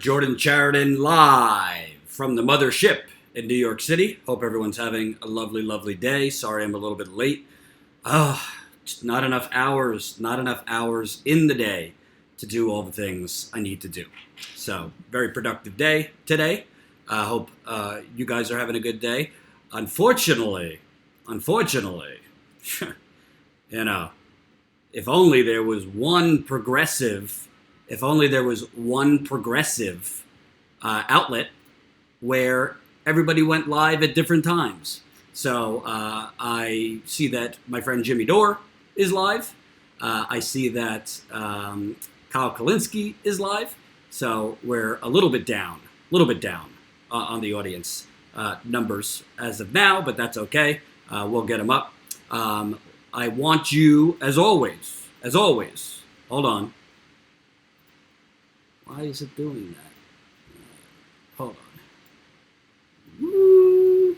Jordan Chariton live from the mothership in New York City. Hope everyone's having a lovely, lovely day. Sorry I'm a little bit late. Just not enough hours in the day to do all the things I need to do. So, very productive day today. I hope you guys are having a good day. Unfortunately, you know, if only there was one progressive outlet where everybody went live at different times. So I see that my friend Jimmy Dore is live. I see that Kyle Kalinske is live. So we're a little bit down on the audience numbers as of now, but that's okay. We'll get them up. I want you, as always, hold on. Why is it doing that? Hold on. Woo.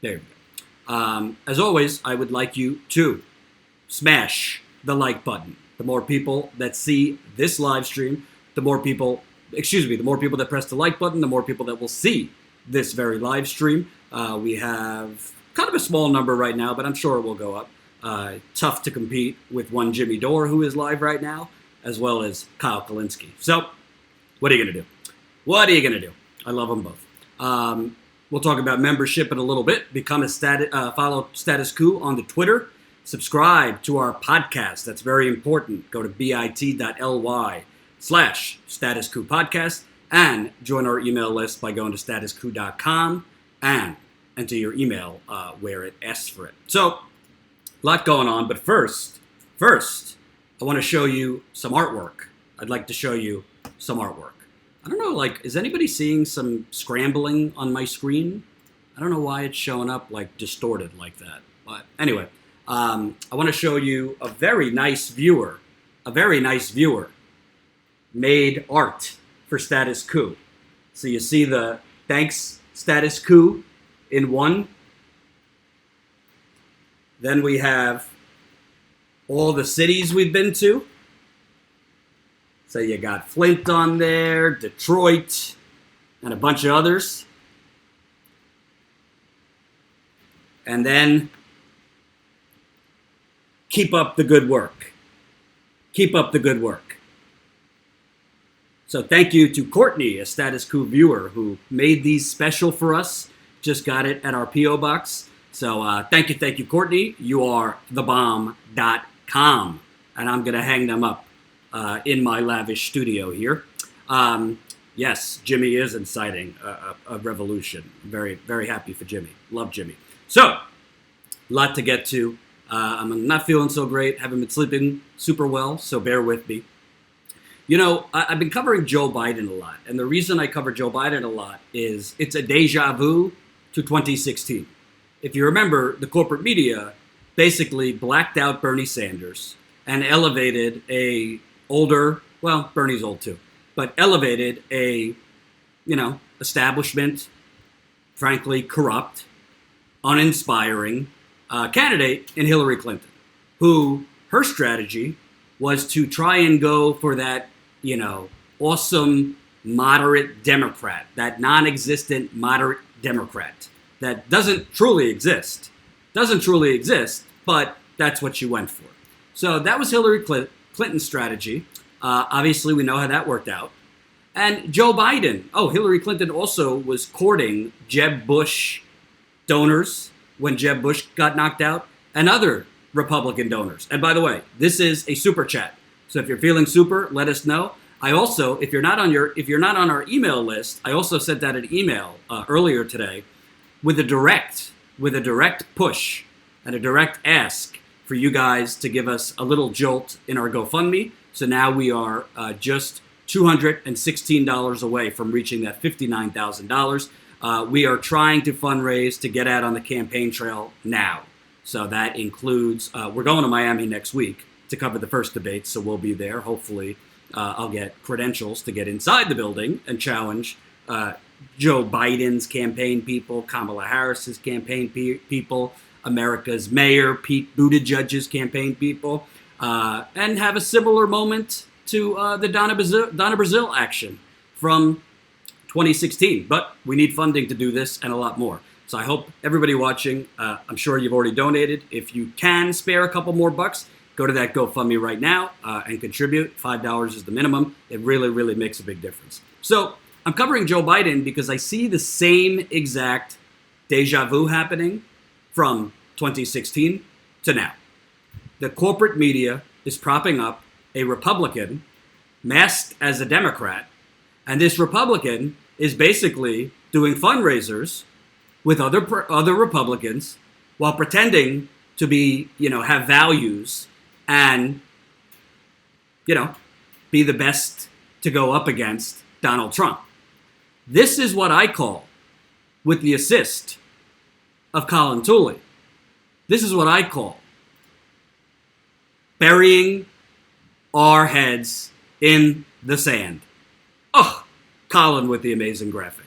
There we go. As always, I would like you to smash the like button. The more people that see this live stream, the more people that press the like button, the more people that will see this very live stream. We have kind of a small number right now, but I'm sure it will go up. Tough to compete with one Jimmy Dore, who is live right now, as well as Kyle Kalinske. So, what are you going to do? I love them both. We'll talk about membership in a little bit. Become follow Status Coup on the Twitter. Subscribe to our podcast. That's very important. Go to bit.ly/Status Coup podcast and join our email list by going to statuscoup.com and enter your email where it asks for it. So, a lot going on, but first, I want to show you some artwork. I'd like to show you some artwork. I don't know, is anybody seeing some scrambling on my screen? I don't know why it's showing up distorted like that. But anyway, I want to show you a very nice viewer made art for Status Coup. So you see the thanks Status Coup in one. Then we have all the cities we've been to. So you got Flint on there, Detroit, and a bunch of others. And then keep up the good work. So thank you to Courtney, a Status Coup viewer, who made these special for us. Just got it at our P.O. box. So thank you, Courtney. You are thebomb.com. And I'm going to hang them up in my lavish studio here. Yes, Jimmy is inciting a revolution. Very, very happy for Jimmy. Love Jimmy. So, a lot to get to. I'm not feeling so great. Haven't been sleeping super well, so bear with me. You know, I've been covering Joe Biden a lot. And the reason I cover Joe Biden a lot is it's a deja vu to 2016. If you remember, the corporate media basically blacked out Bernie Sanders and elevated Bernie's old too, but elevated establishment, frankly, corrupt, uninspiring candidate in Hillary Clinton, who her strategy was to try and go for that, awesome moderate Democrat, that non-existent moderate Democrat that doesn't truly exist, but that's what she went for. So that was Hillary Clinton's strategy. Obviously, we know how that worked out. And Joe Biden, Hillary Clinton also was courting Jeb Bush donors when Jeb Bush got knocked out, and other Republican donors. And by the way, this is a super chat. So if you're feeling super, let us know. I also, if you're not on our email list, I also sent out an email earlier today with a direct push and a direct ask for you guys to give us a little jolt in our GoFundMe. So now we are just $216 away from reaching that $59,000. We are trying to fundraise to get out on the campaign trail now. So that includes, we're going to Miami next week to cover the first debate, so we'll be there. Hopefully, I'll get credentials to get inside the building and challenge Joe Biden's campaign people, Kamala Harris's campaign people, America's mayor, Pete Buttigieg's campaign people, and have a similar moment to the Donna Brazil action from 2016. But we need funding to do this and a lot more. So I hope everybody watching, I'm sure you've already donated. If you can spare a couple more bucks, go to that GoFundMe right now and contribute. $5 is the minimum. It really, really makes a big difference. So I'm covering Joe Biden because I see the same exact deja vu happening from 2016 to now. The corporate media is propping up a Republican masked as a Democrat, and this Republican is basically doing fundraisers with other Republicans while pretending to be, have values and, be the best to go up against Donald Trump. This is what I call, with the assist of Colin Tooley, this is what I call burying our heads in the sand. Oh, Colin with the amazing graphic.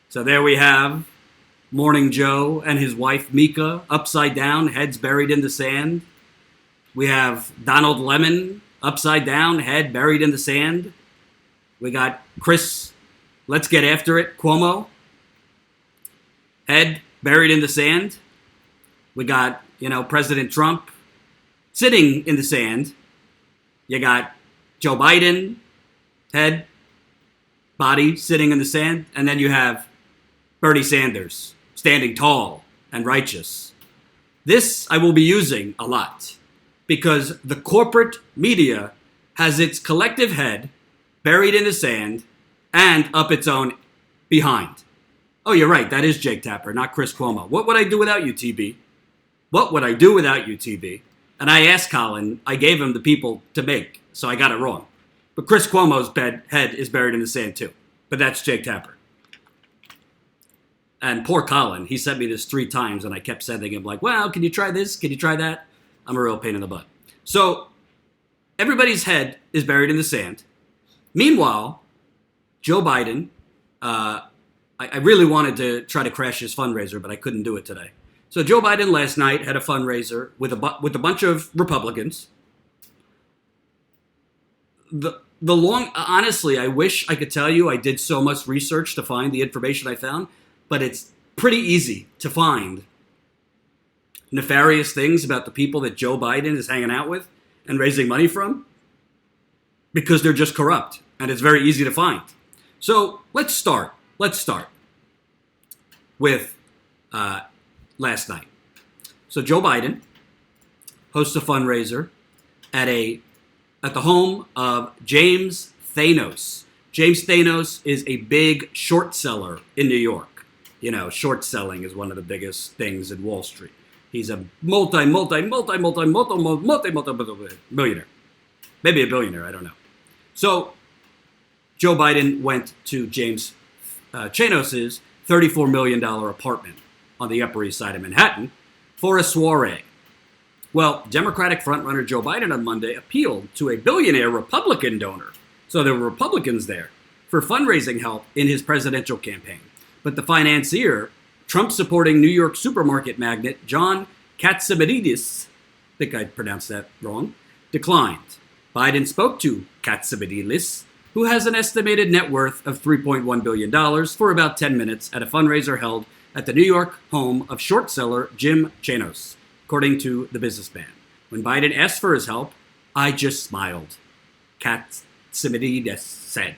So there we have Morning Joe and his wife Mika upside down, heads buried in the sand. We have Donald Lemon upside down, head buried in the sand. We got Chris, let's get after it, Cuomo, head buried in the sand. We got, President Trump sitting in the sand. You got Joe Biden, head, body sitting in the sand. And then you have Bernie Sanders standing tall and righteous. This I will be using a lot because the corporate media has its collective head buried in the sand and up its own behind. Oh, you're right. That is Jake Tapper, not Chris Cuomo. What would I do without you, TB? What would I do without you, TB? And I asked Colin, I gave him the people to make, so I got it wrong. But Chris Cuomo's head is buried in the sand too. But that's Jake Tapper. And poor Colin, he sent me this 3 times, and I kept sending him like, well, can you try this? Can you try that? I'm a real pain in the butt. So everybody's head is buried in the sand. Meanwhile, Joe Biden, I really wanted to try to crash his fundraiser, but I couldn't do it today. So Joe Biden last night had a fundraiser with a bunch of Republicans. Honestly, I wish I could tell you I did so much research to find the information I found, but it's pretty easy to find nefarious things about the people that Joe Biden is hanging out with and raising money from because they're just corrupt, and it's very easy to find. So let's start with last night. So Joe Biden hosts a fundraiser at the home of James Thanos. James Thanos is a big short seller in New York. Short selling is one of the biggest things in Wall Street. He's a multi-millionaire. Maybe a billionaire, I don't know. So Joe Biden went to James Chanos's $34 million apartment on the Upper East Side of Manhattan for a soiree. Well, Democratic frontrunner Joe Biden on Monday appealed to a billionaire Republican donor, so there were Republicans there, for fundraising help in his presidential campaign. But the financier, Trump-supporting New York supermarket magnate John Katzimadidis, I think I pronounced that wrong, declined. Biden spoke to Katzimadidis, who has an estimated net worth of $3.1 billion, for about 10 minutes at a fundraiser held at the New York home of short seller Jim Chanos, according to the businessman. When Biden asked for his help, I just smiled, Katzimadidis said.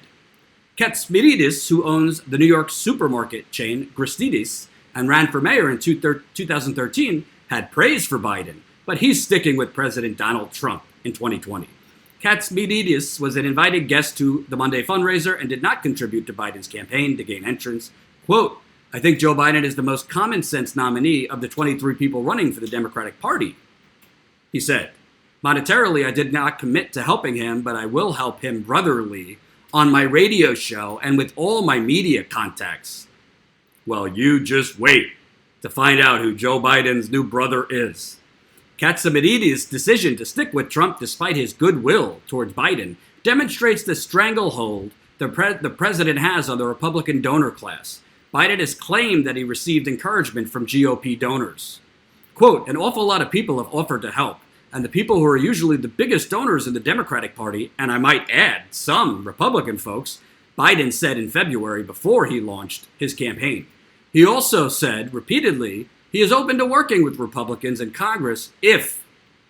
Katzimadidis, who owns the New York supermarket chain Gristidis and ran for mayor in 2013, had praise for Biden, but he's sticking with President Donald Trump in 2020. Katzimadidis was an invited guest to the Monday fundraiser and did not contribute to Biden's campaign to gain entrance. Quote, I think Joe Biden is the most common sense nominee of the 23 people running for the Democratic Party, he said. Monetarily, I did not commit to helping him, but I will help him brotherly on my radio show and with all my media contacts. Well, you just wait to find out who Joe Biden's new brother is. Katzimadidis' decision to stick with Trump despite his goodwill towards Biden demonstrates the stranglehold the president has on the Republican donor class. Biden has claimed that he received encouragement from GOP donors. Quote, an awful lot of people have offered to help. And the people who are usually the biggest donors in the Democratic Party, and I might add some Republican folks, Biden said in February before he launched his campaign. He also said repeatedly he is open to working with Republicans in Congress if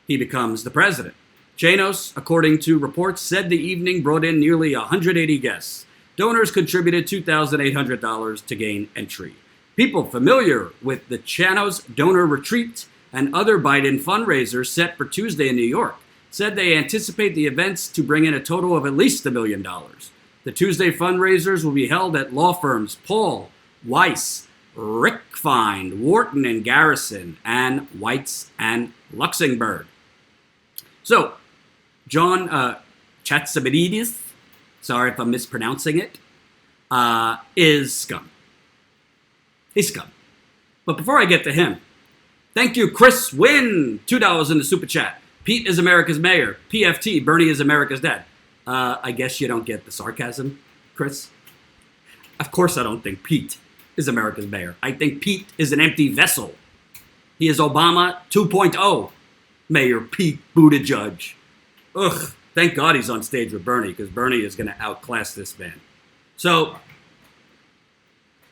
he becomes the president. Janos, according to reports, said the evening brought in nearly 180 guests. Donors contributed $2,800 to gain entry. People familiar with the Janos donor retreat and other Biden fundraisers set for Tuesday in New York said they anticipate the events to bring in a total of at least $1 million. The Tuesday fundraisers will be held at law firms Paul, Weiss, Rick Fine, Wharton and Garrison, and Weitz and Luxembourg. So, John Chatsibides, sorry if I'm mispronouncing it, is scum. He's scum. But before I get to him, thank you, Chris Wynn, $2 in the super chat. Pete is America's mayor. PFT, Bernie is America's dad. I guess you don't get the sarcasm, Chris. Of course I don't think Pete is America's mayor. I think Pete is an empty vessel. He is Obama 2.0. Mayor Pete Buttigieg. Ugh, thank God he's on stage with Bernie, because Bernie is going to outclass this man. So,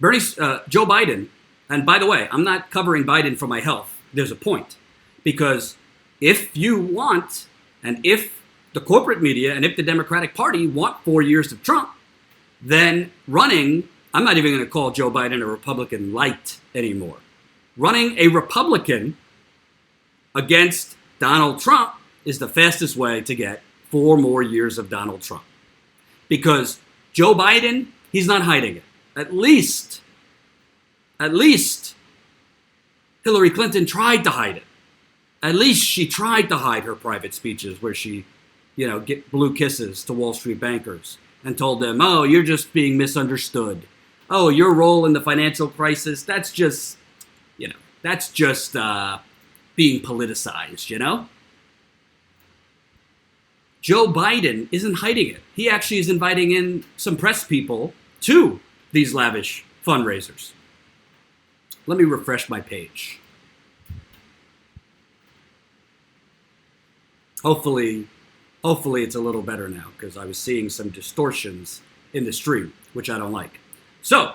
Joe Biden, and by the way, I'm not covering Biden for my health. There's a point. Because if you want, and if the corporate media and if the Democratic Party want 4 years of Trump, then running, I'm not even going to call Joe Biden a Republican light anymore. Running a Republican against Donald Trump is the fastest way to get 4 more years of Donald Trump. Because Joe Biden, he's not hiding it. At least Hillary Clinton tried to hide it. At least she tried to hide her private speeches where she, blew kisses to Wall Street bankers and told them, oh, you're just being misunderstood. Oh, your role in the financial crisis, that's just being politicized, Joe Biden isn't hiding it. He actually is inviting in some press people to these lavish fundraisers. Let me refresh my page. Hopefully it's a little better now, because I was seeing some distortions in the stream, which I don't like. So,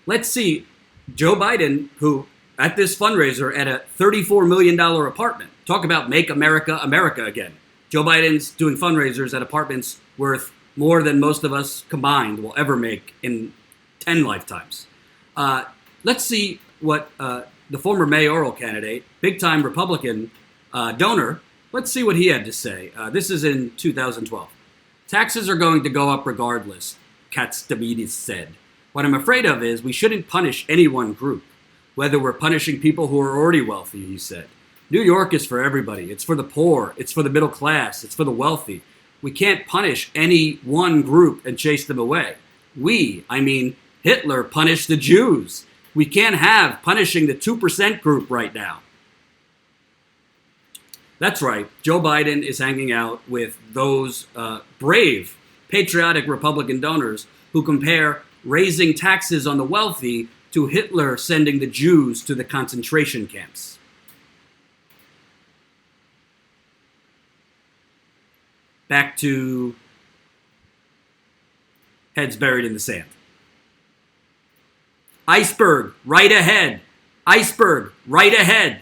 let's see Joe Biden, who at this fundraiser at a $34 million apartment. Talk about make America America again. Joe Biden's doing fundraisers at apartments worth more than most of us combined will ever make in 10 lifetimes. Let's see what the former mayoral candidate, big-time Republican donor, let's see what he had to say. This is in 2012. Taxes are going to go up regardless, Katstamidis said. What I'm afraid of is we shouldn't punish any one group, whether we're punishing people who are already wealthy, he said. New York is for everybody. It's for the poor. It's for the middle class. It's for the wealthy. We can't punish any one group and chase them away. Hitler punished the Jews. We can't have punishing the 2% group right now. That's right. Joe Biden is hanging out with those brave, patriotic Republican donors who compare raising taxes on the wealthy to Hitler sending the Jews to the concentration camps. Back to heads buried in the sand. Iceberg, right ahead. Iceberg, right ahead.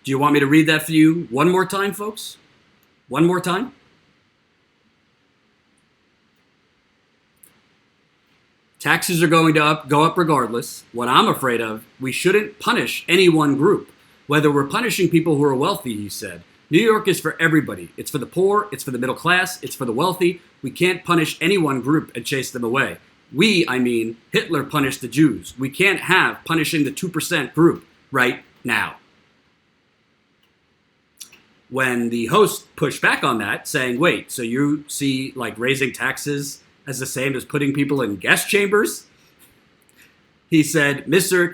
Do you want me to read that for you one more time, folks? One more time? Taxes are going to go up regardless. What I'm afraid of, we shouldn't punish any one group, whether we're punishing people who are wealthy, he said. New York is for everybody. It's for the poor. It's for the middle class. It's for the wealthy. We can't punish any one group and chase them away. Hitler punished the Jews. We can't have punishing the 2% group right now. When the host pushed back on that, saying, wait, so you see raising taxes as the same as putting people in gas chambers? He said, Mr.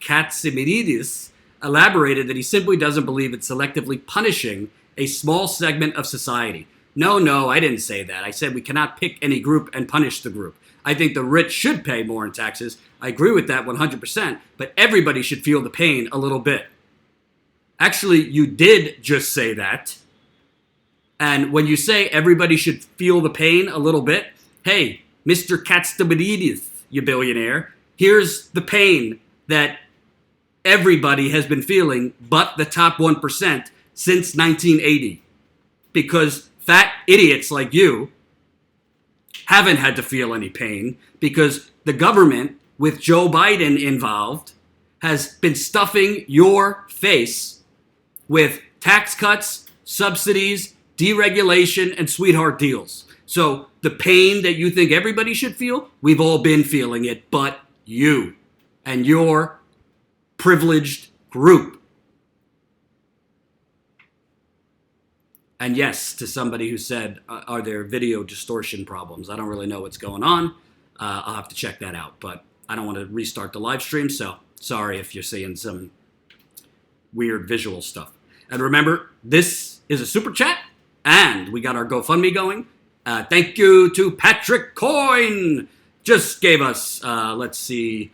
Katsimiridis elaborated that he simply doesn't believe it's selectively punishing a small segment of society. No, I didn't say that. I said we cannot pick any group and punish the group. I think the rich should pay more in taxes. I agree with that 100%, but everybody should feel the pain a little bit. Actually, you did just say that. And when you say everybody should feel the pain a little bit, hey, Mr. Katstabadidis, you billionaire, here's the pain that everybody has been feeling but the top 1% since 1980. Because fat idiots like you haven't had to feel any pain because the government, with Joe Biden involved, has been stuffing your face with tax cuts, subsidies, deregulation, and sweetheart deals. So the pain that you think everybody should feel, we've all been feeling it, but you and your privileged group. And yes, to somebody who said, are there video distortion problems? I don't really know what's going on. I'll have to check that out, but I don't want to restart the live stream, so sorry if you're seeing some weird visual stuff. And remember, this is a super chat, and we got our GoFundMe going. Thank you to Patrick Coyne. Just gave us, let's see,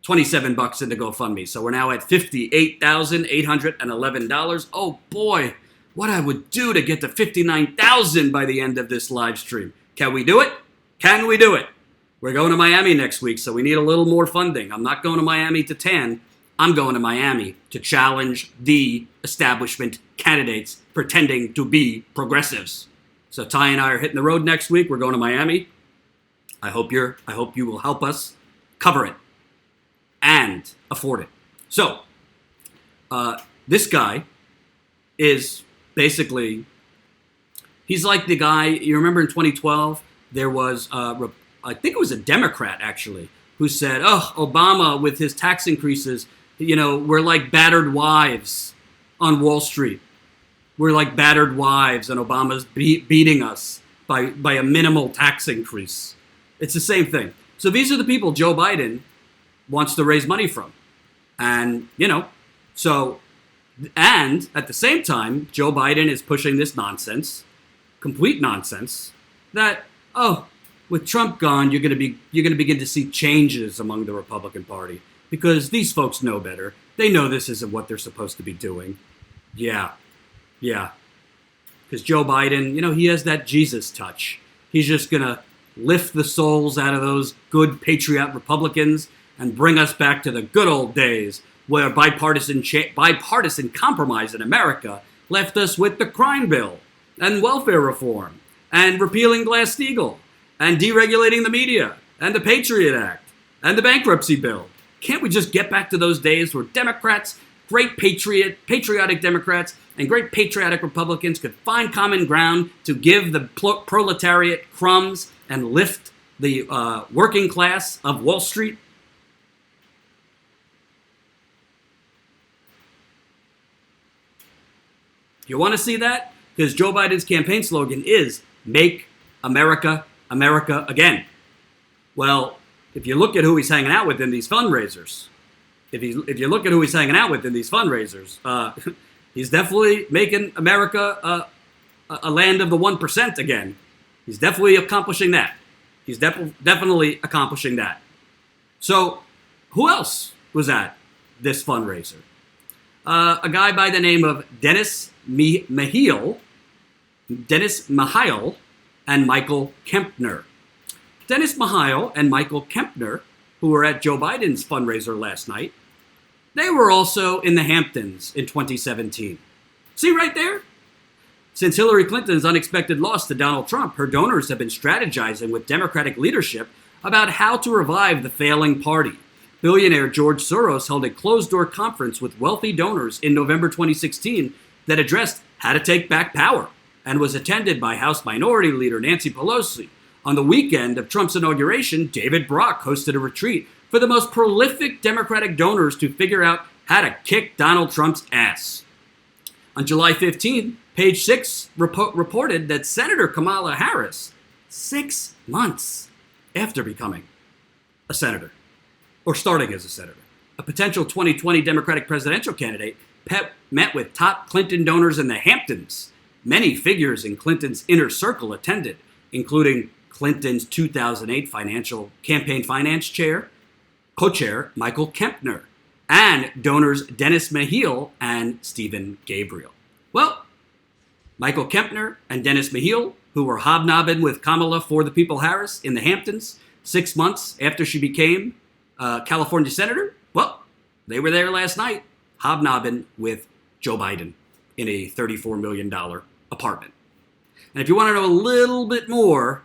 $27 into GoFundMe. So we're now at $58,811. Oh boy, what I would do to get to $59,000 by the end of this live stream. Can we do it? Can we do it? We're going to Miami next week, so we need a little more funding. I'm not going to Miami to tan. I'm going to Miami to challenge the establishment candidates pretending to be progressives. So Ty and I are hitting the road next week. We're going to Miami. I hope you will help us cover it and afford it. So this guy is basically, he's like the guy, you remember in 2012, there was, I think it was a Democrat actually, who said, oh, Obama with his tax increases, you know, we're like battered wives on Wall Street. We're like battered wives, and Obama's beating us by a minimal tax increase. It's the same thing. So these are the people Joe Biden wants to raise money from. And, you know, so, and at the same time, Joe Biden is pushing this nonsense, complete nonsense, that, oh, with Trump gone, you're going to begin to see changes among the Republican Party because these folks know better. They know this isn't what they're supposed to be doing. Yeah. Because Joe Biden, you know, he has that Jesus touch. He's just going to lift the souls out of those good patriot Republicans and bring us back to the good old days where bipartisan compromise in America left us with the crime bill and welfare reform and repealing Glass-Steagall and deregulating the media and the Patriot Act and the bankruptcy bill. Can't we just get back to those days where Democrats, great patriotic Democrats, and great patriotic Republicans could find common ground to give the proletariat crumbs and lift the working class of Wall Street? You want to see that? Because Joe Biden's campaign slogan is Make America, America Again. Well, if you look at who he's hanging out with in these fundraisers, if you look at who he's hanging out with in these fundraisers, he's definitely making America a land of the 1% again. He's definitely accomplishing that. He's definitely accomplishing that. So, who else was at this fundraiser? A guy by the name of Dennis Mahil, and Michael Kempner. Dennis Mahil and Michael Kempner, who were at Joe Biden's fundraiser last night, they were also in the Hamptons in 2017. See right there? Since Hillary Clinton's unexpected loss to Donald Trump, her donors have been strategizing with Democratic leadership about how to revive the failing party. Billionaire George Soros held a closed-door conference with wealthy donors in November 2016 that addressed how to take back power and was attended by House Minority Leader Nancy Pelosi. On the weekend of Trump's inauguration, David Brock hosted a retreat for the most prolific Democratic donors to figure out how to kick Donald Trump's ass. On July 15th, Page Six reported that Senator Kamala Harris, 6 months after becoming a senator, or starting as a senator, a potential 2020 Democratic presidential candidate, met with top Clinton donors in the Hamptons. Many figures in Clinton's inner circle attended, including Clinton's 2008 campaign finance chair, co-chair Michael Kempner, and donors Dennis Mahil and Stephen Gabriel. Well, Michael Kempner and Dennis Mahil, who were hobnobbing with Kamala for the People Harris in the Hamptons 6 months after she became California senator, well, they were there last night hobnobbing with Joe Biden in a $34 million apartment. And if you want to know a little bit more,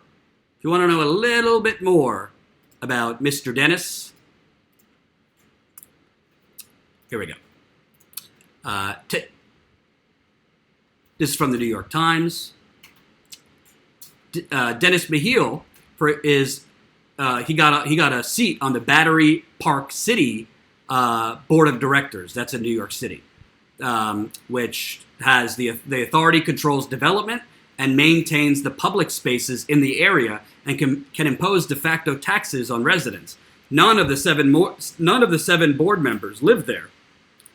about Mr. Dennis, here we go. This is from the New York Times. Dennis Mahil he got a seat on the Battery Park City Board of Directors. That's in New York City, which has the authority controls development and maintains the public spaces in the area and can impose de facto taxes on residents. None of the seven board members live there,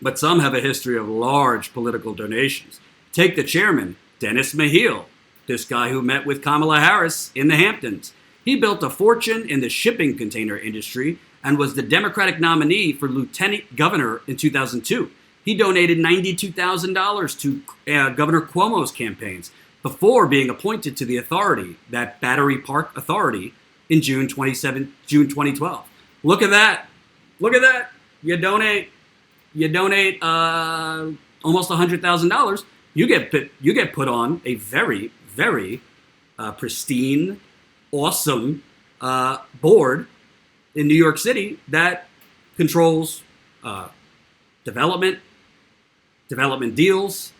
but some have a history of large political donations. Take the chairman, Dennis Mahil, this guy who met with Kamala Harris in the Hamptons. He built a fortune in the shipping container industry and was the Democratic nominee for lieutenant governor in 2002. He donated $92,000 to Governor Cuomo's campaigns before being appointed to the authority, that Battery Park Authority, in June 2012. Look at that. Look at that. You donate almost $100,000. You get put on a very, very pristine, awesome board in New York City that controls development deals,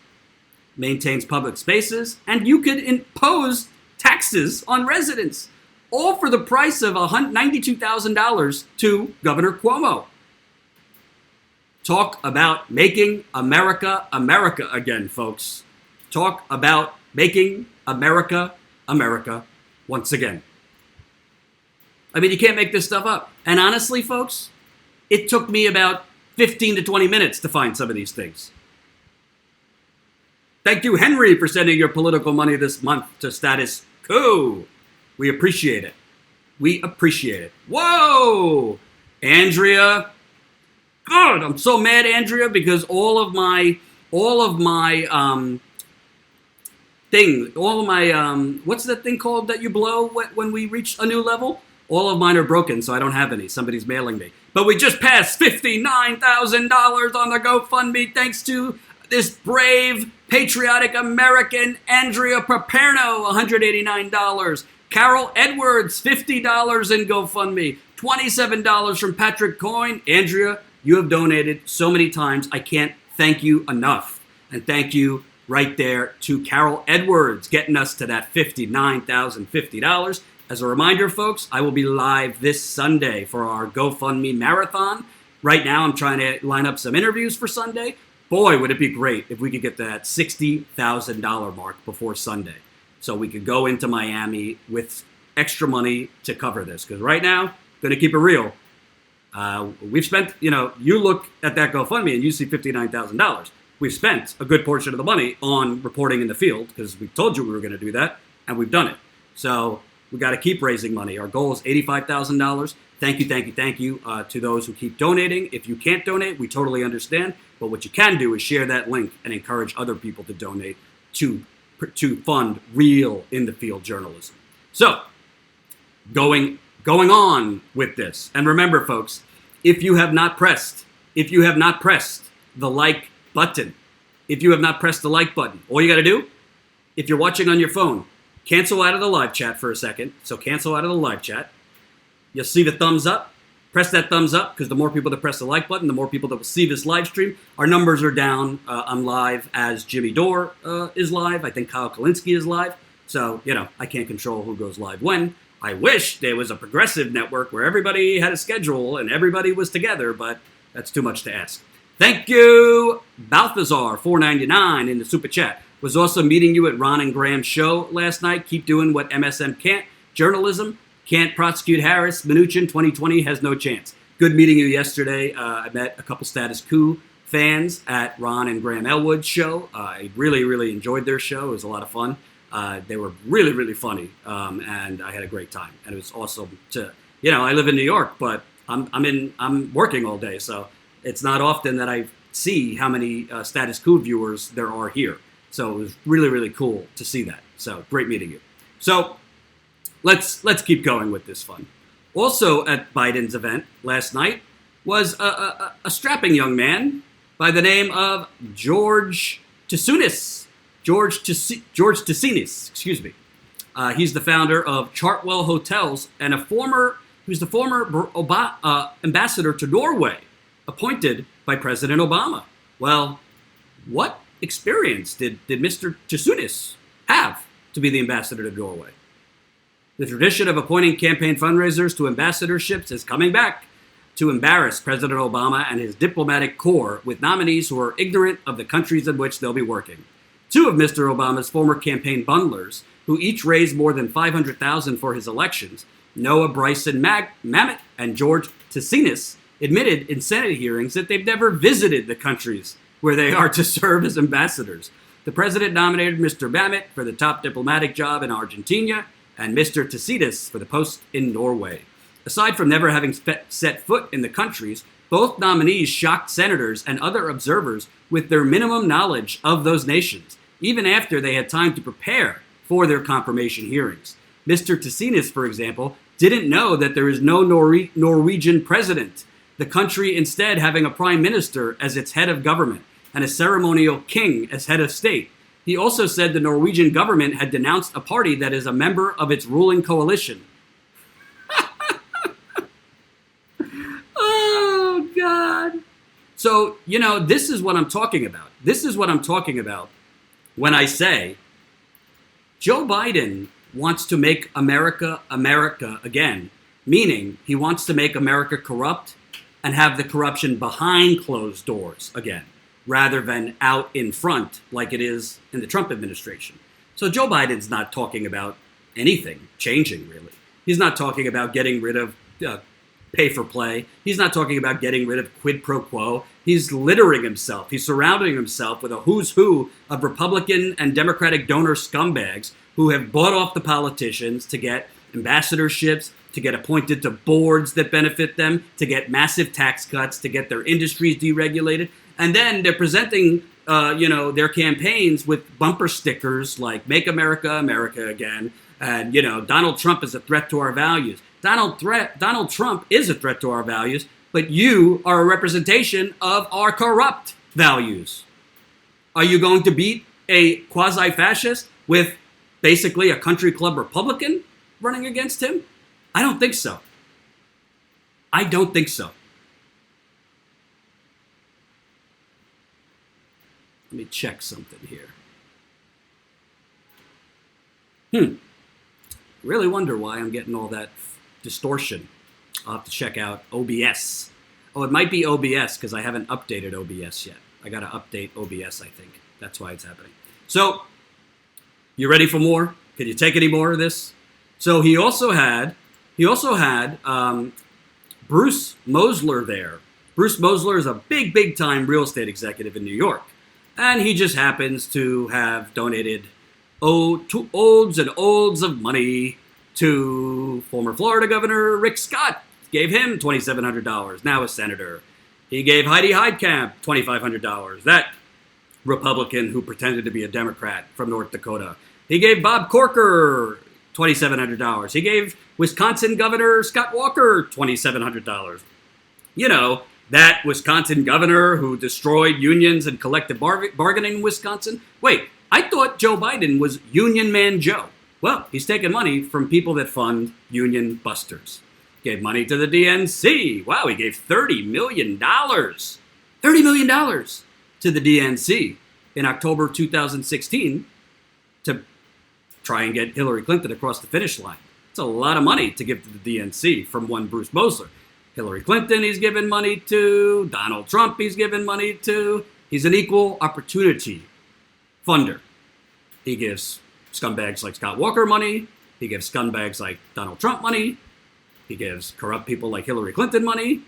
maintains public spaces, and you could impose taxes on residents, all for the price of $92,000 to Governor Cuomo. Talk about making America America again, folks. Talk about making America America once again. I mean, you can't make this stuff up. And honestly, folks, it took me about 15 to 20 minutes to find some of these things. Thank you, Henry, for sending your political money this month to Status Quo. We appreciate it. We appreciate it. Whoa! Andrea. God, I'm so mad, Andrea, because all of my what's that thing called that you blow when we reach a new level? All of mine are broken, so I don't have any. Somebody's mailing me. But we just passed $59,000 on the GoFundMe thanks to this brave, patriotic American, Andrea Paperno, $189. Carol Edwards, $50 in GoFundMe. $27 from Patrick Coyne. Andrea, you have donated so many times, I can't thank you enough. And thank you right there to Carol Edwards, getting us to that $59,050. As a reminder, folks, I will be live this Sunday for our GoFundMe marathon. Right now, I'm trying to line up some interviews for Sunday. Boy, would it be great if we could get that $60,000 mark before Sunday, so we could go into Miami with extra money to cover this. Because right now, going to keep it real. We've spent, you look at that GoFundMe and you see $59,000. We've spent a good portion of the money on reporting in the field because we told you we were going to do that, and we've done it. So we got to keep raising money. Our goal is $85,000. Thank you to those who keep donating. If you can't donate, we totally understand. But what you can do is share that link and encourage other people to donate to fund real in-the-field journalism. So, going on with this. And remember, folks, if you have not pressed the like button, all you got to do, if you're watching on your phone, cancel out of the live chat for a second. So cancel out of the live chat. You'll see the thumbs up. Press that thumbs up, because the more people that press the like button, the more people that will see this live stream. Our numbers are down. I'm live as Jimmy Dore is live. I think Kyle Kalinske is live. So, I can't control who goes live when. I wish there was a progressive network where everybody had a schedule and everybody was together, but that's too much to ask. Thank you, Balthazar, $4.99 in the super chat. Was also meeting you at Ron and Graham's show last night. Keep doing what MSM can't. Journalism. Can't prosecute Harris. Mnuchin, 2020 has no chance. Good meeting you yesterday. I met a couple Status Quo fans at Ron and Graham Elwood's show. I really, really enjoyed their show. It was a lot of fun. They were really, really funny, and I had a great time. And it was awesome to, I live in New York, but I'm working all day, so it's not often that I see how many Status Quo viewers there are here. So it was really, really cool to see that. So great meeting you. So let's keep going with this fun. Also at Biden's event last night was a strapping young man by the name of George Tsounis. George Tsounis, excuse me. He's the founder of Chartwell Hotels and who's the former ambassador to Norway, appointed by President Obama. Well, what experience did Mr. Tsounis have to be the ambassador to Norway? The tradition of appointing campaign fundraisers to ambassadorships is coming back to embarrass President Obama and his diplomatic corps with nominees who are ignorant of the countries in which they'll be working. Two of Mr. Obama's former campaign bundlers, who each raised more than $500,000 for his elections, Noah Bryson Mamet and George Tsounis, admitted in Senate hearings that they've never visited the countries where they are to serve as ambassadors. The president nominated Mr. Mamet for the top diplomatic job in Argentina and Mr. Tsounis for the post in Norway. Aside from never having set foot in the countries, both nominees shocked senators and other observers with their minimum knowledge of those nations, even after they had time to prepare for their confirmation hearings. Mr. Tsounis, for example, didn't know that there is no Norwegian president, the country instead having a prime minister as its head of government and a ceremonial king as head of state. He also said the Norwegian government had denounced a party that is a member of its ruling coalition. Oh, God. So, this is what I'm talking about. This is what I'm talking about when I say Joe Biden wants to make America America again, meaning he wants to make America corrupt and have the corruption behind closed doors again, rather than out in front like it is in the Trump administration. So Joe Biden's not talking about anything changing, really. He's not talking about getting rid of pay for play. He's not talking about getting rid of quid pro quo. He's littering himself. He's surrounding himself with a who's who of Republican and Democratic donor scumbags who have bought off the politicians to get ambassadorships, to get appointed to boards that benefit them, to get massive tax cuts, to get their industries deregulated. And then they're presenting, their campaigns with bumper stickers like "Make America America Again," and Donald Trump is a threat to our values. Donald Trump is a threat to our values, but you are a representation of our corrupt values. Are you going to beat a quasi-fascist with basically a country club Republican running against him? I don't think so. I don't think so. Let me check something here. Really wonder why I'm getting all that distortion. I'll have to check out OBS. Oh, it might be OBS because I haven't updated OBS yet. I got to update OBS, I think. That's why it's happening. So, you ready for more? Can you take any more of this? So he also had Bruce Mosler there. Bruce Mosler is a big time real estate executive in New York. And he just happens to have donated olds and olds of money to former Florida Governor Rick Scott. Gave him $2,700, now a senator. He gave Heidi Heitkamp $2,500, that Republican who pretended to be a Democrat from North Dakota. He gave Bob Corker $2,700. He gave Wisconsin Governor Scott Walker $2,700. That Wisconsin governor who destroyed unions and collective bargaining in Wisconsin. Wait, I thought Joe Biden was Union Man Joe. Well, he's taking money from people that fund union busters. Gave money to the DNC. Wow, he gave $30 million. $30 million to the DNC in October 2016 to try and get Hillary Clinton across the finish line. It's a lot of money to give to the DNC from one Bruce Mosler. Hillary Clinton he's given money to. Donald Trump he's given money to. He's an equal opportunity funder. He gives scumbags like Scott Walker money. He gives scumbags like Donald Trump money. He gives corrupt people like Hillary Clinton money.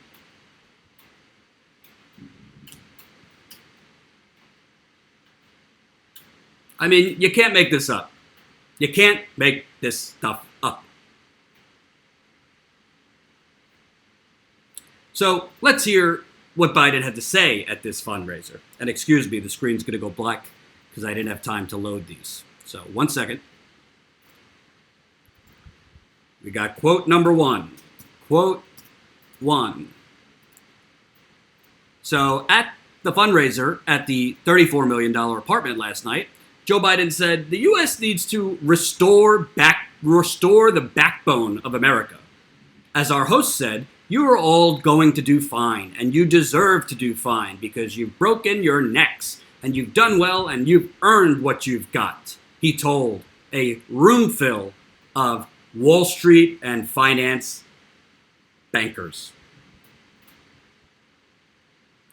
I mean, you can't make this up. You can't make this stuff up. So let's hear what Biden had to say at this fundraiser. And excuse me, the screen's going to go black because I didn't have time to load these. So 1 second. We got quote number one. Quote one. So at the fundraiser at the $34 million apartment last night, Joe Biden said the U.S. needs to restore the backbone of America. As our host said, you are all going to do fine, and you deserve to do fine because you've broken your necks, and you've done well, and you've earned what you've got, he told a roomful of Wall Street and finance bankers.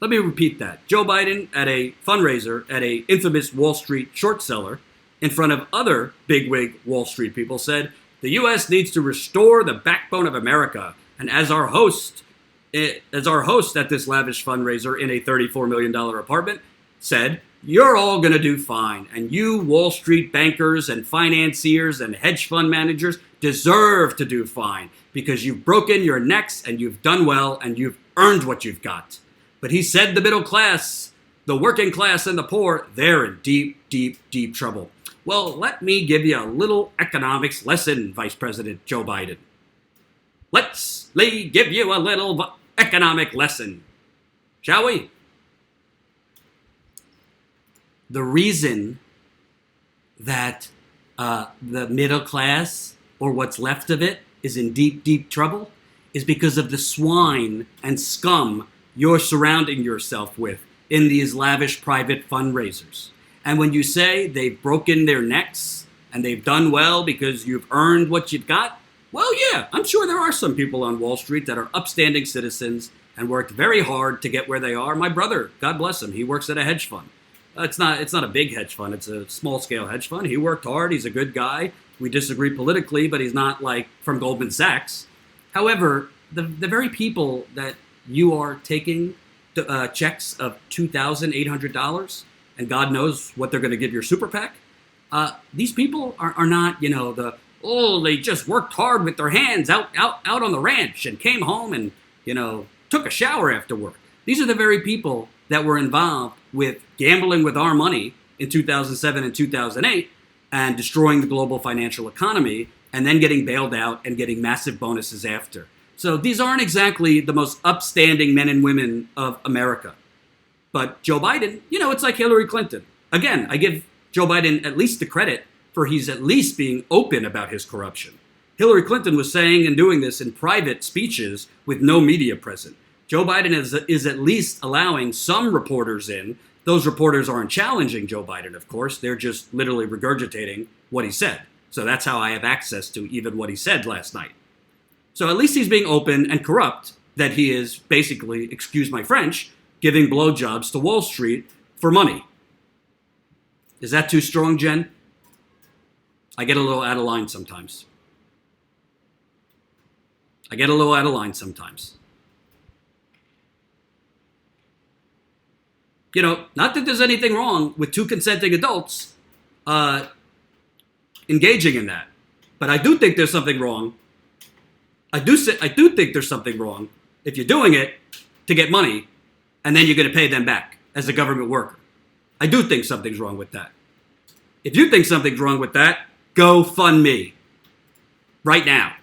Let me repeat that. Joe Biden at a fundraiser at a infamous Wall Street short seller in front of other bigwig Wall Street people said, the U.S. needs to restore the backbone of America. And as our host at this lavish fundraiser in a $34 million apartment said, you're all going to do fine. And you Wall Street bankers and financiers and hedge fund managers deserve to do fine because you've broken your necks and you've done well and you've earned what you've got. But he said the middle class, the working class and the poor, they're in deep, deep, deep trouble. Well, let me give you a little economics lesson, Vice President Joe Biden. Let's give you a little economic lesson, shall we? The reason that the middle class, or what's left of it, is in deep, deep trouble is because of the swine and scum you're surrounding yourself with in these lavish private fundraisers. And when you say they've broken their necks and they've done well because you've earned what you've got, well, yeah, I'm sure there are some people on Wall Street that are upstanding citizens and worked very hard to get where they are. My brother, God bless him, he works at a hedge fund. It's not a big hedge fund. It's a small-scale hedge fund. He worked hard. He's a good guy. We disagree politically, but he's not like from Goldman Sachs. However, the very people that you are taking checks of $2,800, and God knows what they're going to give your super PAC. These people are not, they just worked hard with their hands out on the ranch and came home and, took a shower after work. These are the very people that were involved with gambling with our money in 2007 and 2008 and destroying the global financial economy and then getting bailed out and getting massive bonuses after. So these aren't exactly the most upstanding men and women of America. But Joe Biden, it's like Hillary Clinton. Again, I give Joe Biden at least the credit for he's at least being open about his corruption. Hillary Clinton was saying and doing this in private speeches with no media present. Joe Biden is at least allowing some reporters in. Those reporters aren't challenging Joe Biden, of course. They're just literally regurgitating what he said. So that's how I have access to even what he said last night. So at least he's being open and corrupt that he is basically, excuse my French, giving blowjobs to Wall Street for money. Is that too strong, Jen? I get a little out of line sometimes. Not that there's anything wrong with two consenting adults engaging in that. But I do think there's something wrong. I do think there's something wrong if you're doing it to get money and then you're going to pay them back as a government worker. I do think something's wrong with that. If you think something's wrong with that, go fund me right now.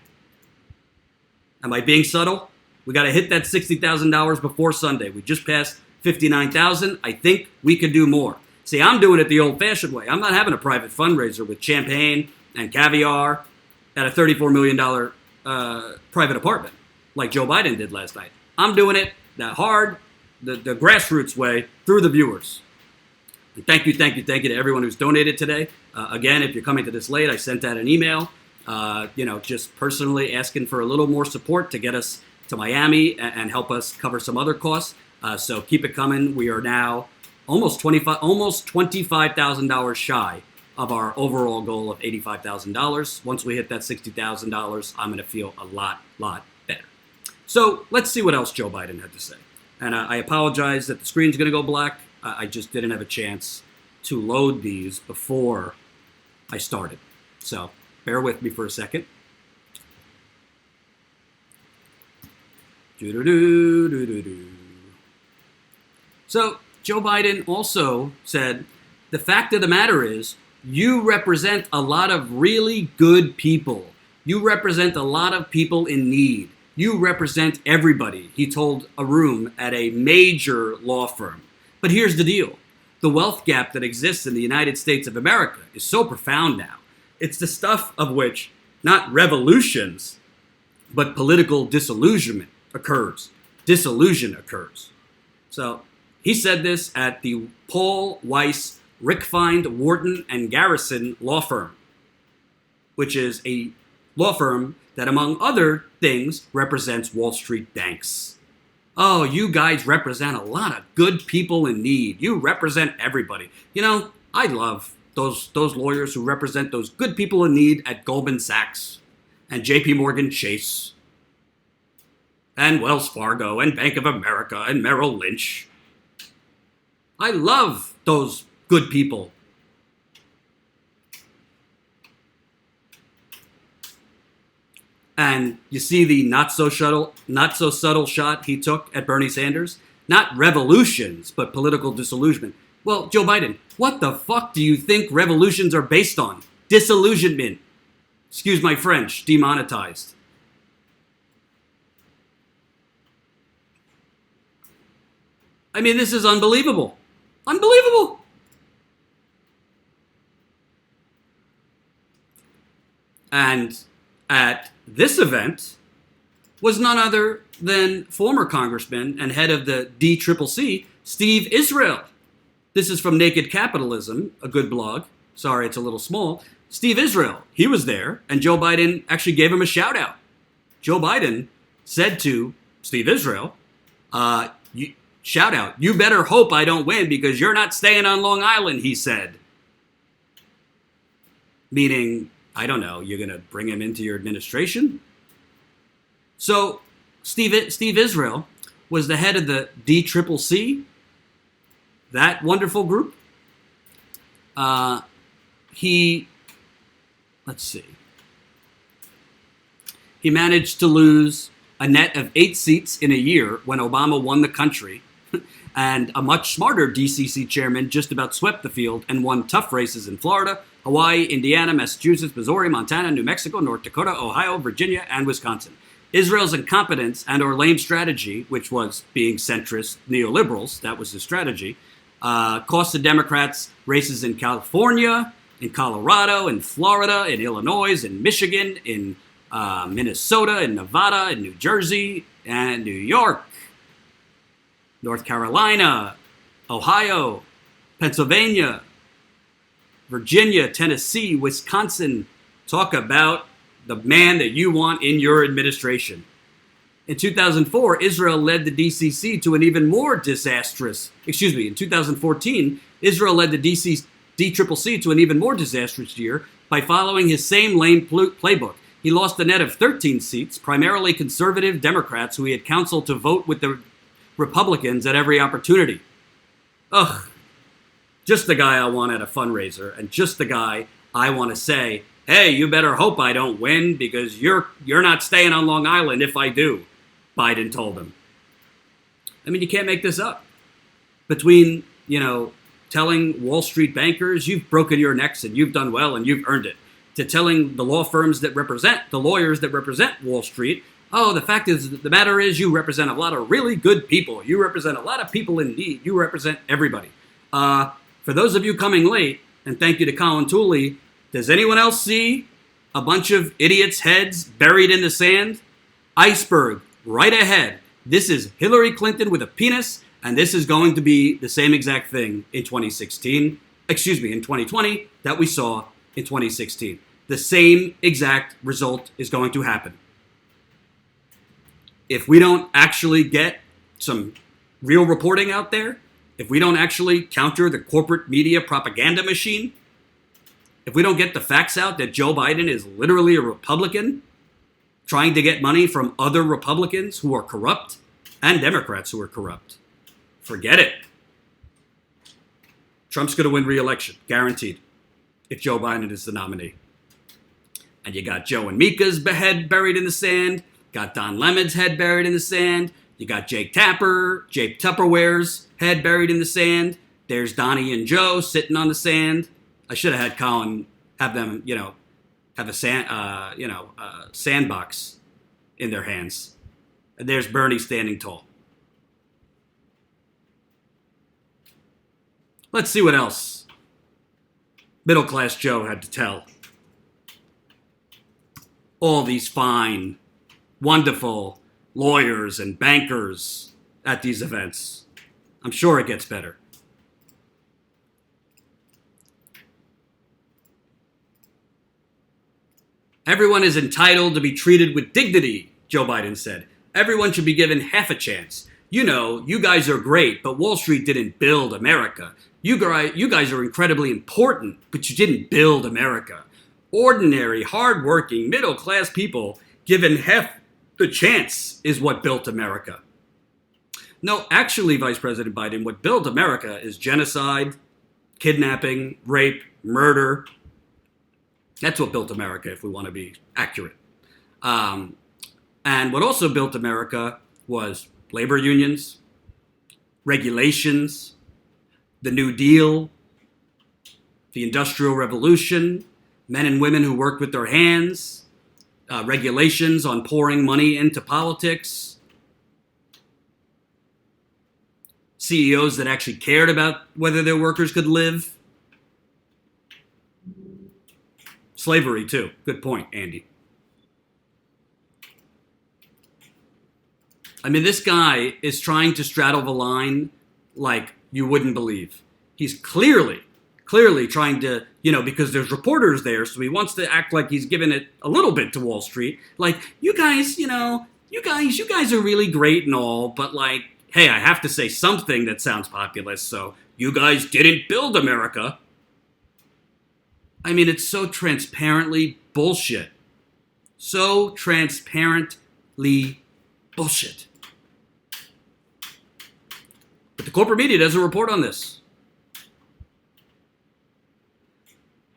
Am I being subtle? We got to hit that $60,000 before Sunday. We just passed 59,000. I think we could do more. See, I'm doing it the old-fashioned way. I'm not having a private fundraiser with champagne and caviar at a $34 million private apartment like Joe Biden did last night. I'm doing it that hard, the grassroots way, through the viewers. And thank you to everyone who's donated today. Again, if you're coming to this late, I sent out an email, just personally asking for a little more support to get us to Miami and help us cover some other costs. So keep it coming. We are now almost $25,000 shy of our overall goal of $85,000. Once we hit that $60,000, I'm going to feel a lot better. So let's see what else Joe Biden had to say. And I apologize that the screen's going to go black. I just didn't have a chance to load these before I started. So bear with me for a second. Doo-doo-doo-doo-doo-doo. So Joe Biden also said, the fact of the matter is, you represent a lot of really good people. You represent a lot of people in need. You represent everybody, he told a room at a major law firm. But here's the deal. The wealth gap that exists in the United States of America is so profound now. It's the stuff of which not revolutions, but political disillusionment occurs. Disillusion occurs. So he said this at the Paul Weiss, Rick Find, Wharton, and Garrison law firm, which is a law firm that, among other things, represents Wall Street banks. Oh, you guys represent a lot of good people in need. You represent everybody. You know, I love those lawyers who represent those good people in need at Goldman Sachs and JP Morgan Chase and Wells Fargo and Bank of America and Merrill Lynch. I love those good people. And you see the not so subtle shot he took at Bernie Sanders? Not revolutions, but political disillusionment. Well, Joe Biden, what the fuck do you think revolutions are based on? Disillusionment. Excuse my French, demonetized. I mean, this is unbelievable. Unbelievable. And at this event was none other than former Congressman and head of the DCCC, Steve Israel. This is from Naked Capitalism, a good blog. Sorry, it's a little small. Steve Israel, he was there, and Joe Biden actually gave him a shout out. Joe Biden said to Steve Israel, shout out, you better hope I don't win because you're not staying on Long Island, he said. Meaning, I don't know, you're going to bring him into your administration? So, Steve Israel was the head of the DCCC, that wonderful group. He managed to lose a net of 8 seats in a year when Obama won the country. And a much smarter DCC chairman just about swept the field and won tough races in Florida, Hawaii, Indiana, Massachusetts, Missouri, Montana, New Mexico, North Dakota, Ohio, Virginia, and Wisconsin. Israel's incompetence and or lame strategy, which was being centrist neoliberals, that was his strategy, cost the Democrats races in California, in Colorado, in Florida, in Illinois, in Michigan, in Minnesota, in Nevada, in New Jersey, and New York, North Carolina, Ohio, Pennsylvania, Virginia, Tennessee, Wisconsin. Talk about the man that you want in your administration. In 2004, Israel led the DCC to an even more disastrous, in 2014, Israel led the DCCC to an even more disastrous year by following his same lame playbook. He lost a net of 13 seats, primarily conservative Democrats who he had counseled to vote with the Republicans at every opportunity. Ugh. Just the guy I want at a fundraiser, and just the guy I want to say, hey, you better hope I don't win because you're not staying on Long Island if I do, Biden told him. I mean, you can't make this up. Between, telling Wall Street bankers you've broken your necks and you've done well and you've earned it, to telling the lawyers that represent Wall Street, oh, the fact is, the matter is you represent a lot of really good people. You represent a lot of people in need. You represent everybody. For those of you coming late, and thank you to Colin Tooley, does anyone else see a bunch of idiots' heads buried in the sand? Iceberg, right ahead. This is Hillary Clinton with a penis, and this is going to be the same exact thing in 2020, that we saw in 2016. The same exact result is going to happen. If we don't actually get some real reporting out there, if we don't actually counter the corporate media propaganda machine, if we don't get the facts out that Joe Biden is literally a Republican trying to get money from other Republicans who are corrupt and Democrats who are corrupt, forget it. Trump's going to win re-election, guaranteed, if Joe Biden is the nominee. And you got Joe and Mika's head buried in the sand, Got Don Lemon's head buried in the sand. You got Jake Tupperware's head buried in the sand. There's Donnie and Joe sitting on the sand. I should have had Colin have them, have a sandbox in their hands. And there's Bernie standing tall. Let's see what else middle-class Joe had to tell. All these fine, wonderful lawyers and bankers at these events. I'm sure it gets better. Everyone is entitled to be treated with dignity, Joe Biden said. Everyone should be given half a chance. You guys are great, but Wall Street didn't build America. You guys are incredibly important, but you didn't build America. Ordinary, hardworking, middle-class people given half the chance is what built America. No, actually, Vice President Biden, what built America is genocide, kidnapping, rape, murder. That's what built America, if we want to be accurate. And what also built America was labor unions, regulations, the New Deal, the Industrial Revolution, men and women who worked with their hands, regulations on pouring money into politics, CEOs that actually cared about whether their workers could live. Slavery, too. Good point, Andy. I mean, this guy is trying to straddle the line like you wouldn't believe. He's clearly trying to, because there's reporters there, so he wants to act like he's giving it a little bit to Wall Street. Like, you guys are really great and all, but like, hey, I have to say something that sounds populist, so you guys didn't build America. I mean, it's so transparently bullshit. So transparently bullshit. But the corporate media doesn't report on this.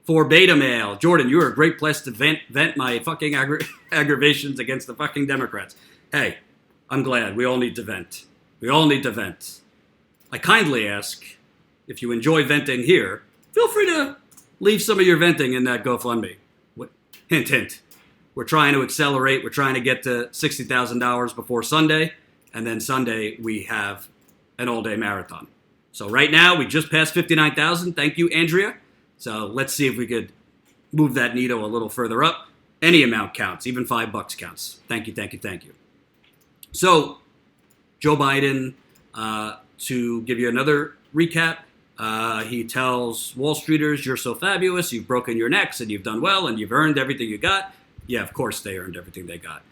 For beta mail, Jordan, you are a great place to vent my fucking aggravations against the fucking Democrats. Hey, I'm glad. We all need to vent. We all need to vent. I kindly ask, if you enjoy venting here, feel free to leave some of your venting in that GoFundMe. Hint, hint. We're trying to accelerate. We're trying to get to $60,000 before Sunday. And then Sunday, we have an all-day marathon. So right now, we just passed 59,000. Thank you, Andrea. So let's see if we could move that needle a little further up. Any amount counts. Even $5 counts. Thank you, thank you, thank you. So, Joe Biden, to give you another recap, he tells Wall Streeters, you're so fabulous, you've broken your necks, and you've done well, and you've earned everything you got. Yeah, of course they earned everything they got.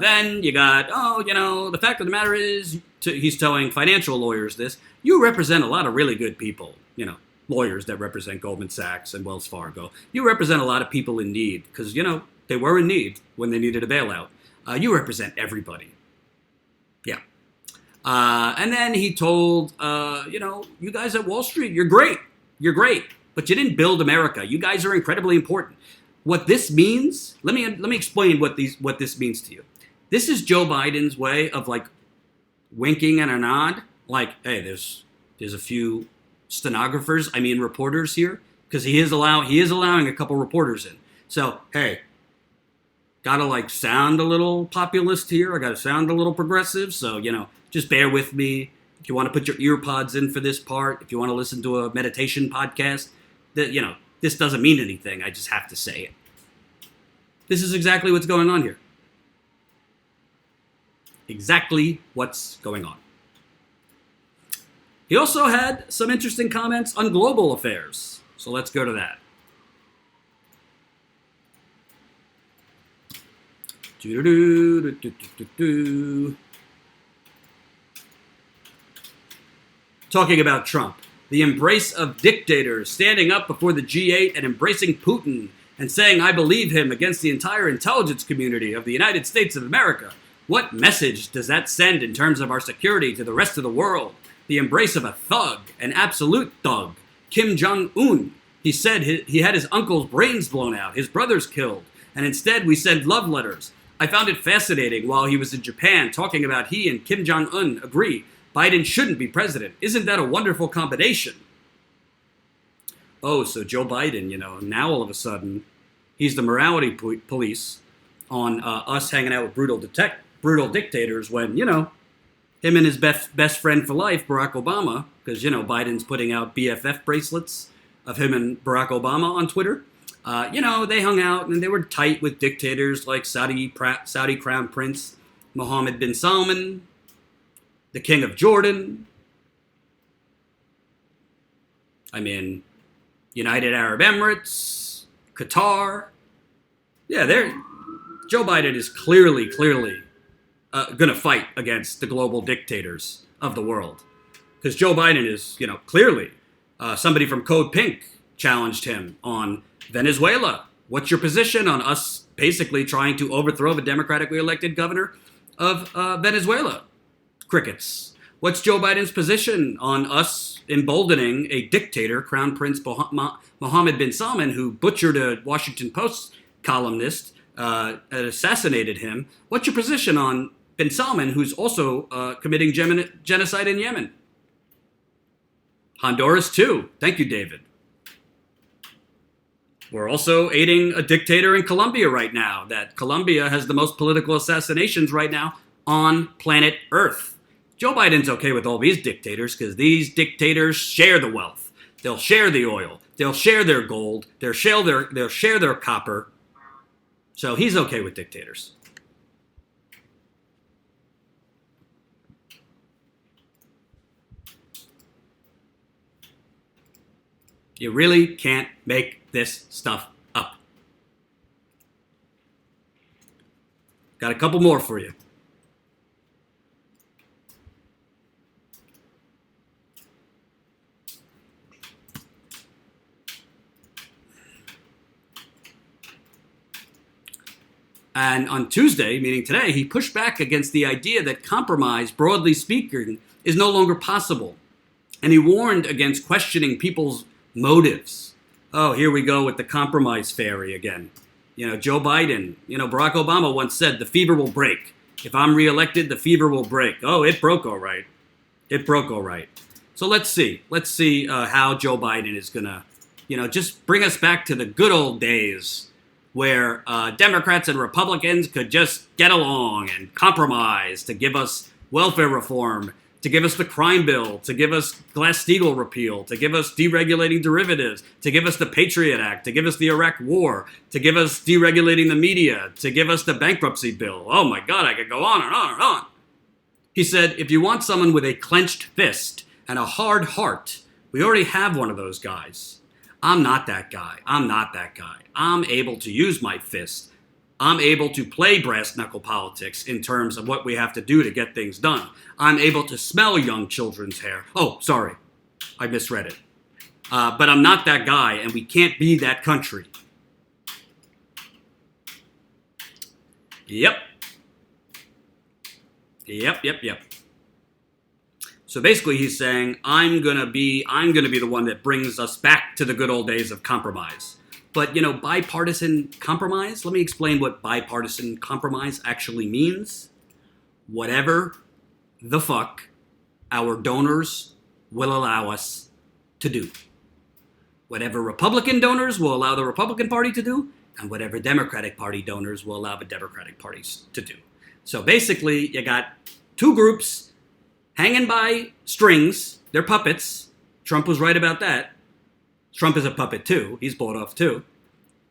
Then you got, the fact of the matter is, he's telling financial lawyers this, you represent a lot of really good people, lawyers that represent Goldman Sachs and Wells Fargo. You represent a lot of people in need, because, they were in need when they needed a bailout. You represent everybody. Yeah. And then he told, you guys at Wall Street, you're great. You're great. But you didn't build America. You guys are incredibly important. What this means, let me explain what this means to you. This is Joe Biden's way of like winking and a nod. Like, hey, there's a few reporters here, because he is allowing a couple reporters in. So, hey, gotta like sound a little populist here. I gotta sound a little progressive. So, just bear with me. If you want to put your ear pods in for this part, if you want to listen to a meditation podcast, this doesn't mean anything. I just have to say it. This is exactly what's going on here. Exactly what's going on. He also had some interesting comments on global affairs. So let's go to that. Talking about Trump. The embrace of dictators, standing up before the G8 and embracing Putin and saying, I believe him, against the entire intelligence community of the United States of America. What message does that send in terms of our security to the rest of the world? The embrace of a thug, an absolute thug, Kim Jong-un. He said he had his uncle's brains blown out, his brothers killed, and instead we send love letters. I found it fascinating while he was in Japan talking about he and Kim Jong-un agree Biden shouldn't be president. Isn't that a wonderful combination? Oh, so Joe Biden, now all of a sudden, he's the morality police on us hanging out with brutal dictators when, him and his best friend for life, Barack Obama, because, Biden's putting out BFF bracelets of him and Barack Obama on Twitter. They hung out and they were tight with dictators like Saudi Crown Prince Mohammed bin Salman, the King of Jordan. United Arab Emirates, Qatar. Yeah, Joe Biden is clearly going to fight against the global dictators of the world. Because Joe Biden is, clearly somebody from Code Pink challenged him on Venezuela. What's your position on us basically trying to overthrow the democratically elected governor of Venezuela? Crickets. What's Joe Biden's position on us emboldening a dictator, Crown Prince Mohammed bin Salman, who butchered a Washington Post columnist and assassinated him? What's your position on bin Salman, who's also committing genocide in Yemen? Honduras, too. Thank you, David. We're also aiding a dictator in Colombia right now. That Colombia has the most political assassinations right now on planet Earth. Joe Biden's okay with all these dictators because these dictators share the wealth. They'll share the oil. They'll share their gold. They'll share their copper. So he's okay with dictators. You really can't make this stuff up. Got a couple more for you. And on Tuesday, meaning today, he pushed back against the idea that compromise, broadly speaking, is no longer possible. And he warned against questioning people's motives. Oh, here we go with the compromise fairy again. Joe Biden, Barack Obama once said, the fever will break. If I'm reelected, the fever will break. Oh, it broke all right. It broke all right. So let's see. Let's see how Joe Biden is going to, just bring us back to the good old days where Democrats and Republicans could just get along and compromise to give us welfare reform, to give us the crime bill, to give us Glass-Steagall repeal, to give us deregulating derivatives, to give us the Patriot Act, to give us the Iraq War, to give us deregulating the media, to give us the bankruptcy bill. Oh my God, I could go on and on and on. He said, if you want someone with a clenched fist and a hard heart, we already have one of those guys. I'm not that guy. I'm able to use my fist. I'm able to play brass knuckle politics in terms of what we have to do to get things done. I'm able to smell young children's hair. Oh, sorry. I misread it. But I'm not that guy, and we can't be that country. Yep. So basically he's saying, I'm gonna be the one that brings us back to the good old days of compromise. But, bipartisan compromise, let me explain what bipartisan compromise actually means. Whatever the fuck our donors will allow us to do. Whatever Republican donors will allow the Republican Party to do, and whatever Democratic Party donors will allow the Democratic parties to do. So basically, you got two groups hanging by strings. They're puppets. Trump was right about that. Trump is a puppet too. He's bought off too.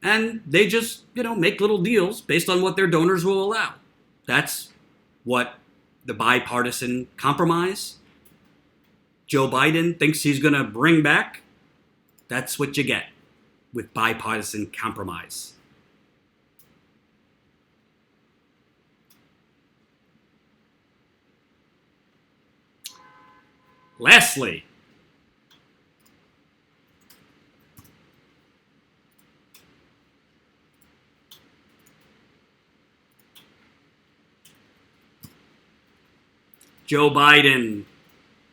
And they just, make little deals based on what their donors will allow. That's what the bipartisan compromise Joe Biden thinks he's going to bring back. That's what you get with bipartisan compromise. Lastly, Joe Biden.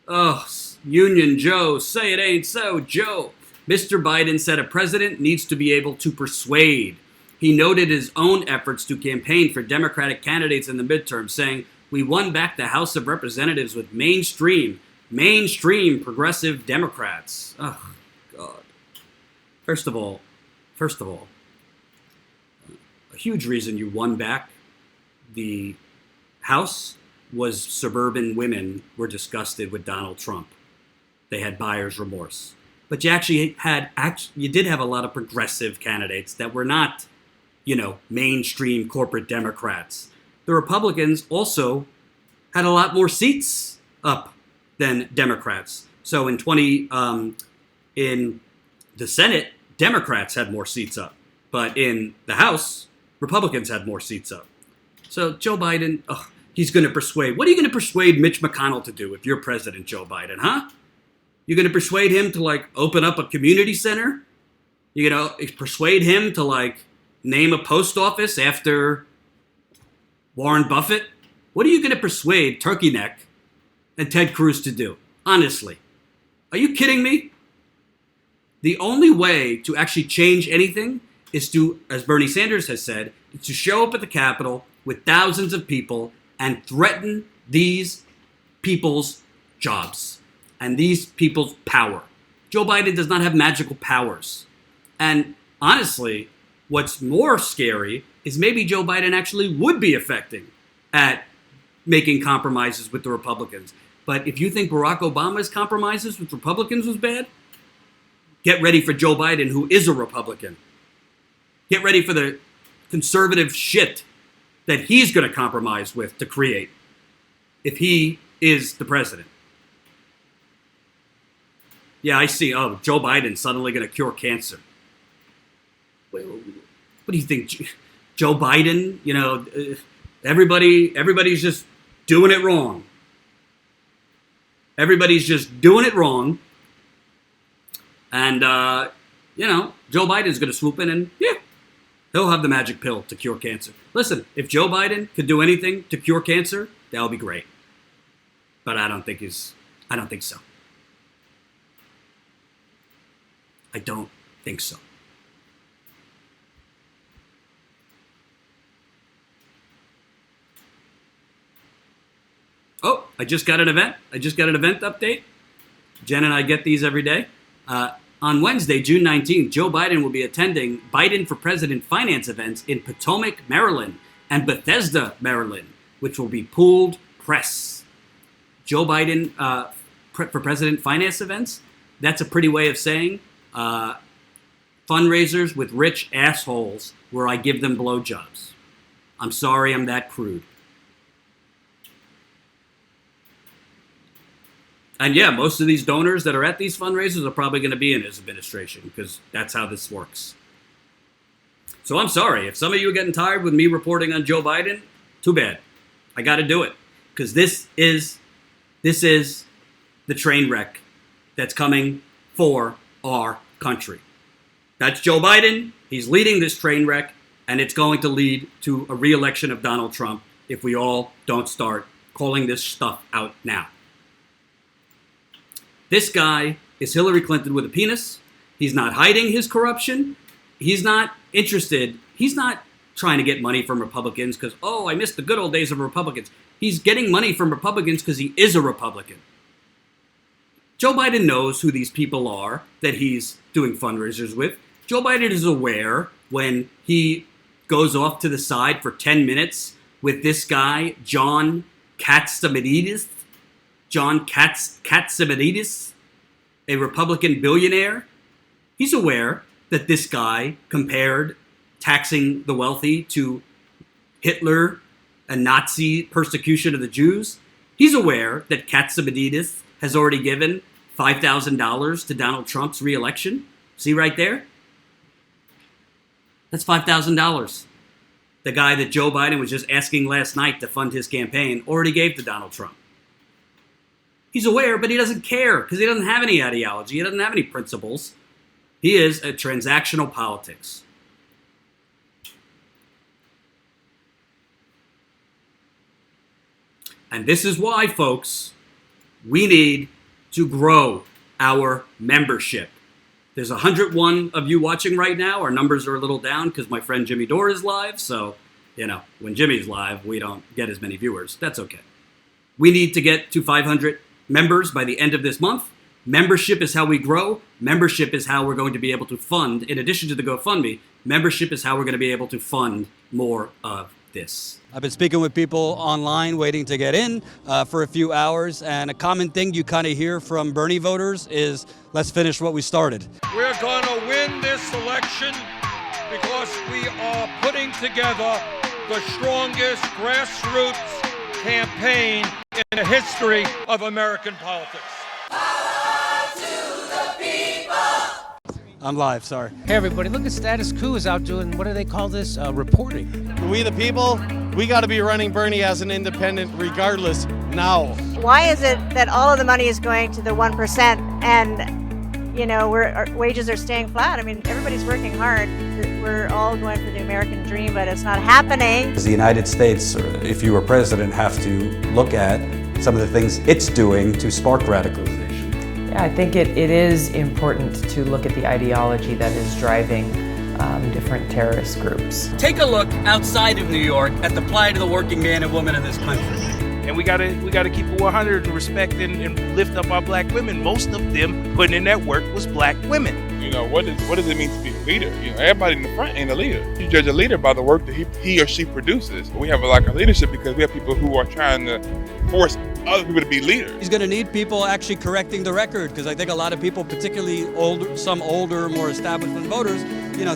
Oh, Union Joe, say it ain't so, Joe. Mr. Biden said a president needs to be able to persuade. He noted his own efforts to campaign for Democratic candidates in the midterm, saying, "We won back the House of Representatives with mainstream progressive Democrats." Oh, God. First of all, a huge reason you won back the House was suburban women were disgusted with Donald Trump. They had buyer's remorse. But you did have a lot of progressive candidates that were not, mainstream corporate Democrats. The Republicans also had a lot more seats up than Democrats. So in the Senate, Democrats had more seats up, but in the House, Republicans had more seats up. So Joe Biden, he's going to persuade. What are you going to persuade Mitch McConnell to do if you're president, Joe Biden, huh? You're going to persuade him to open up a community center? You're going to persuade him to name a post office after Warren Buffett? What are you going to persuade Turkey Neck and Ted Cruz to do? Honestly. Are you kidding me? The only way to actually change anything is to, as Bernie Sanders has said, is to show up at the Capitol with thousands of people and threaten these people's jobs and these people's power. Joe Biden does not have magical powers. And honestly, what's more scary is maybe Joe Biden actually would be effective at making compromises with the Republicans. But if you think Barack Obama's compromises with Republicans was bad, get ready for Joe Biden, who is a Republican. Get ready for the conservative shit that he's going to compromise with to create if he is the president. Yeah, I see. Oh, Joe Biden's suddenly going to cure cancer. What do you think? Joe Biden, everybody's just doing it wrong. Everybody's just doing it wrong. And, Joe Biden's going to swoop in and, he'll have the magic pill to cure cancer. Listen, if Joe Biden could do anything to cure cancer, that would be great. But I don't think so. I don't think so. Oh, I just got an event update. Jen and I get these every day. On Wednesday, June 19th, Joe Biden will be attending Biden for President finance events in Potomac, Maryland, and Bethesda, Maryland, which will be pooled press. Joe Biden for President finance events, that's a pretty way of saying fundraisers with rich assholes where I give them blowjobs. I'm sorry I'm that crude. And yeah, most of these donors that are at these fundraisers are probably going to be in his administration because that's how this works. So I'm sorry. If some of you are getting tired with me reporting on Joe Biden, too bad. I got to do it because this is the train wreck that's coming for our country. That's Joe Biden. He's leading this train wreck, and it's going to lead to a re-election of Donald Trump if we all don't start calling this stuff out now. This guy is Hillary Clinton with a penis. He's not hiding his corruption. He's not interested. He's not trying to get money from Republicans because, I miss the good old days of Republicans. He's getting money from Republicans because he is a Republican. Joe Biden knows who these people are that he's doing fundraisers with. Joe Biden is aware when he goes off to the side for 10 minutes with this guy, John Katsimidis, a Republican billionaire. He's aware that this guy compared taxing the wealthy to Hitler and Nazi persecution of the Jews. He's aware that Katsimidis has already given $5,000 to Donald Trump's re-election. See right there? That's $5,000. The guy that Joe Biden was just asking last night to fund his campaign already gave to Donald Trump. He's aware, but he doesn't care because he doesn't have any ideology. He doesn't have any principles. He is a transactional politics. And this is why, folks, we need to grow our membership. There's 101 of you watching right now. Our numbers are a little down because my friend Jimmy Dore is live. So, when Jimmy's live, we don't get as many viewers. That's okay. We need to get to 500 members by the end of this month. Membership is how we grow. Membership is how we're going to be able to fund, in addition to the GoFundMe, membership is how we're going to be able to fund more of this. I've been speaking with people online waiting to get in for a few hours, and a common thing you kind of hear from Bernie voters is, let's finish what we started. We're going to win this election because we are putting together the strongest grassroots campaign in the history of American politics. I'm live, sorry. Hey everybody, look at Status Quo is out doing, what do they call this, reporting. We the people, we got to be running Bernie as an independent regardless now. Why is it that all of the money is going to the 1% and, our wages are staying flat? I mean, everybody's working hard. We're all going for the American dream, but it's not happening. The United States, if you were president, have to look at some of the things it's doing to spark radicalization. Yeah, I think it is important to look at the ideology that is driving different terrorist groups. Take a look outside of New York at the plight of the working man and woman in this country. And we gotta keep it 100 and respect and lift up our black women. Most of them putting in that work was black women. What does it mean to be a leader? Everybody in the front ain't a leader. You judge a leader by the work that he or she produces. We have a lack of leadership because we have people who are trying to force other people to be leaders. He's going to need people actually correcting the record, because I think a lot of people, particularly some older, more establishment voters,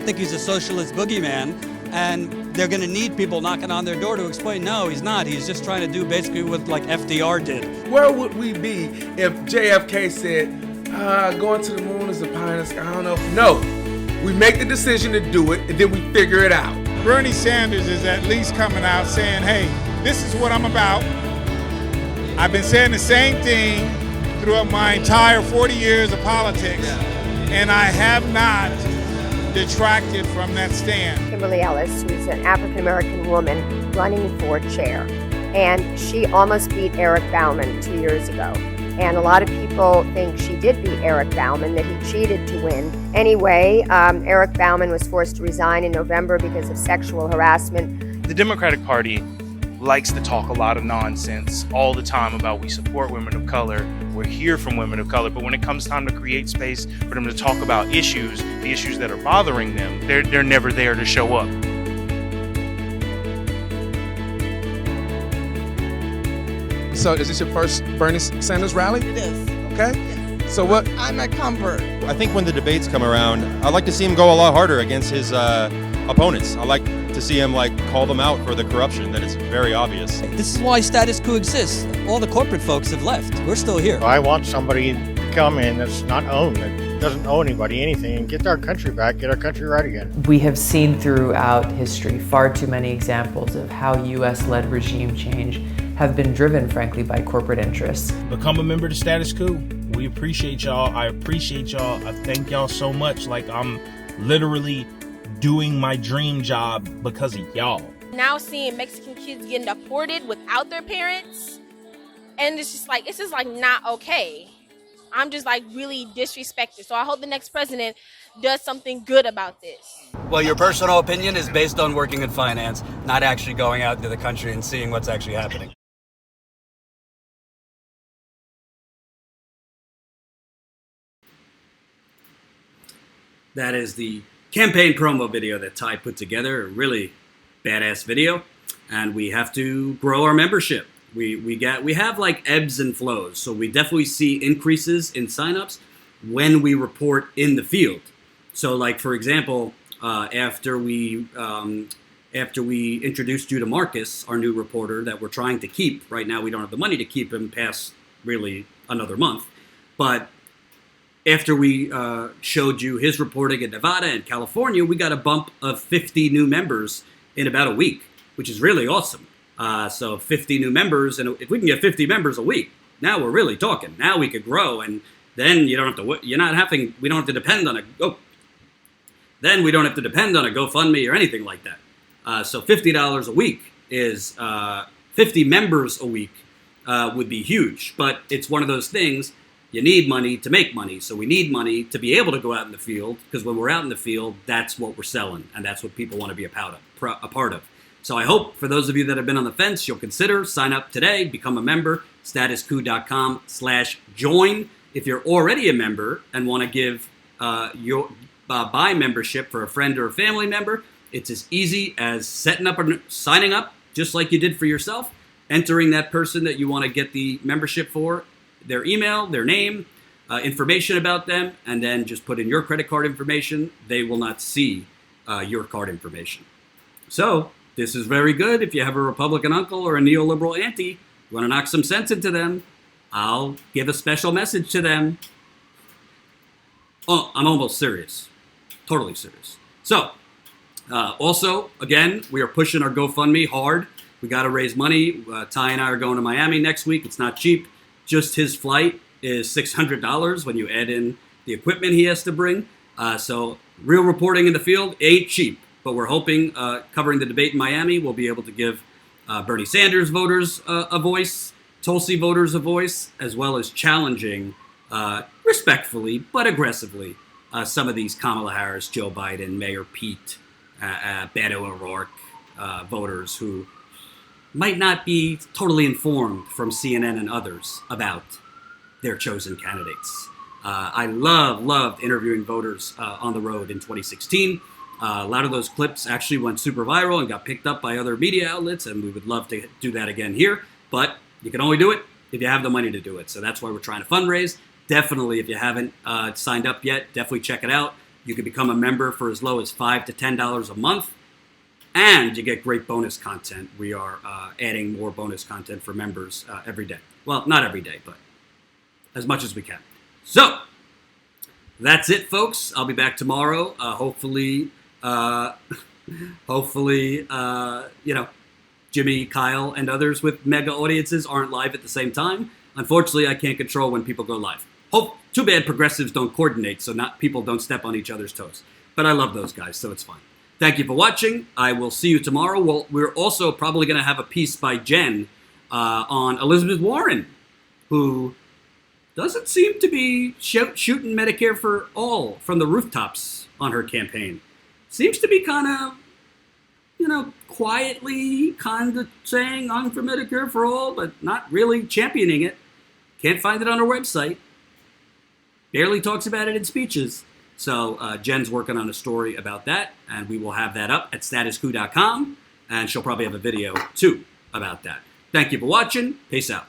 think he's a socialist boogeyman, and they're going to need people knocking on their door to explain, no, he's not. He's just trying to do basically what like FDR did. Where would we be if JFK said, going to the moon is a pie in the sky? I don't know. No, we make the decision to do it, and then we figure it out. Bernie Sanders is at least coming out saying, hey, this is what I'm about. I've been saying the same thing throughout my entire 40 years of politics, and I have not detracted from that stand. Kimberly Ellis, who's an African-American woman running for chair, and she almost beat Eric Bauman 2 years ago. And a lot of people think she did beat Eric Bauman, that he cheated to win. Anyway, Eric Bauman was forced to resign in November because of sexual harassment. The Democratic Party likes to talk a lot of nonsense all the time about we support women of color, we're here from women of color, but when it comes time to create space for them to talk about the issues that are bothering them, they're never there to show up. So is this your first Bernie Sanders rally? It is. Okay. Yes. So what? I'm a convert. I think when the debates come around, I'd like to see him go a lot harder against his opponents. I like to see him call them out for the corruption that is very obvious. This is why Status Quo exists. All the corporate folks have left. We're still here. I want somebody to come in that's not owned, that doesn't owe anybody anything, and get our country back, get our country right again. We have seen throughout history far too many examples of how U.S.-led regime change have been driven, frankly, by corporate interests. Become a member of the Status Quo. We appreciate y'all. I appreciate y'all. I thank y'all so much. I'm literally doing my dream job because of y'all. Now seeing Mexican kids getting deported without their parents, and it's just not okay. I'm just really disrespected. So I hope the next president does something good about this. Well, your personal opinion is based on working in finance, not actually going out into the country and seeing what's actually happening. That is the campaign promo video that Ty put together, a really badass video, and we have to grow our membership. We have ebbs and flows, so we definitely see increases in signups when we report in the field. So, for example, after we introduced you to Marcus, our new reporter that we're trying to keep right now, we don't have the money to keep him past really another month, but after we showed you his reporting in Nevada and California, we got a bump of 50 new members in about a week, which is really awesome. So 50 new members, and if we can get 50 members a week, now we're really talking. Now we could grow, and then we don't have to depend on then we don't have to depend on a GoFundMe or anything like that. So $50 a week is 50 members a week would be huge, but it's one of those things. you need money to make money. So we need money to be able to go out in the field, because when we're out in the field, that's what we're selling, and that's what people want to be a part of. So I hope for those of you that have been on the fence, you'll consider sign up today, become a member, statuscoup.com/join. If you're already a member and want to give your buy membership for a friend or a family member, it's as easy as signing up, just like you did for yourself, entering that person that you want to get the membership for, their email, their name, information about them, and then just put in your credit card information. They will not see your card information. So this is very good. If you have a Republican uncle or a neoliberal auntie, you want to knock some sense into them, I'll give a special message to them. Oh, I'm almost serious. Totally serious. So, also, again, we are pushing our GoFundMe hard. We got to raise money. Ty and I are going to Miami next week. It's not cheap. Just his flight is $600 when you add in the equipment he has to bring. So, real reporting in the field ain't cheap. But we're hoping, covering the debate in Miami, we'll be able to give Bernie Sanders voters a voice, Tulsi voters a voice, as well as challenging, respectfully but aggressively, some of these Kamala Harris, Joe Biden, Mayor Pete, Beto O'Rourke voters who might not be totally informed from CNN and others about their chosen candidates. I loved interviewing voters on the road in 2016. A lot of those clips actually went super viral and got picked up by other media outlets, and we would love to do that again here. But you can only do it if you have the money to do it. So that's why we're trying to fundraise. Definitely, if you haven't signed up yet, definitely check it out. You can become a member for as low as $5 to $10 a month, and you get great bonus content. We are adding more bonus content for members every day. Well, not every day, but as much as we can. So that's it, folks. I'll be back tomorrow. Hopefully, Jimmy, Kyle, and others with mega audiences aren't live at the same time. Unfortunately, I can't control when people go live. Too bad progressives don't coordinate, so people don't step on each other's toes. But I love those guys, so it's fine. Thank you for watching. I will see you tomorrow. Well, we're also probably going to have a piece by Jen on Elizabeth Warren, who doesn't seem to be shooting Medicare for all from the rooftops on her campaign. Seems to be kind of, quietly kind of saying I'm for Medicare for all, but not really championing it. Can't find it on her website. Barely talks about it in speeches. So Jen's working on a story about that, and we will have that up at statuscoup.com, and she'll probably have a video, too, about that. Thank you for watching. Peace out.